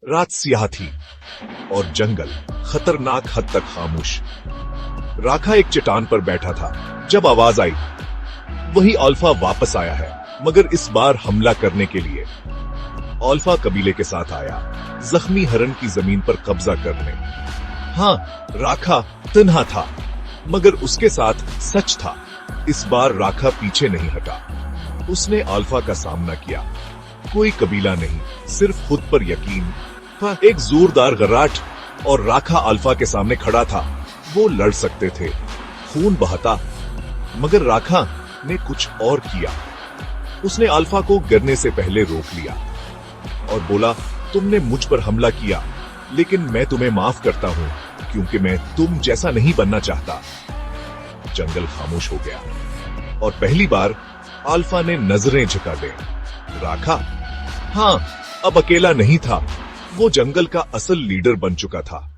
रात स्याह थी और जंगल खतरनाक हद तक खामोश। राखा एक चट्टान पर बैठा था जब आवाज आई, वही अल्फा वापस आया है, मगर इस बार हमला करने के लिए। अल्फा कबीले के साथ आया, जख्मी हरन की जमीन पर कब्जा करने। हाँ, राखा तन्हा था, मगर उसके साथ सच था। इस बार राखा पीछे नहीं हटा। उसने अल्फा का सामना किया। कोई कबीला नहीं, सिर्फ खुद पर यकीन। एक जोरदार गर्राट और राखा अल्फा के सामने खड़ा था। वो लड़ सकते थे, खून बहता, मगर राखा ने कुछ और किया। उसने अल्फा को गिरने से पहले रोक लिया और बोला, तुमने मुझ पर हमला किया, लेकिन मैं तुम्हें माफ करता हूं, क्योंकि मैं तुम जैसा नहीं बनना चाहता। जंगल खामोश हो गया और पहली बार अल्फा ने नजरें झुका दी। राखा, हाँ, अब अकेला नहीं था। वो जंगल का असल लीडर बन चुका था।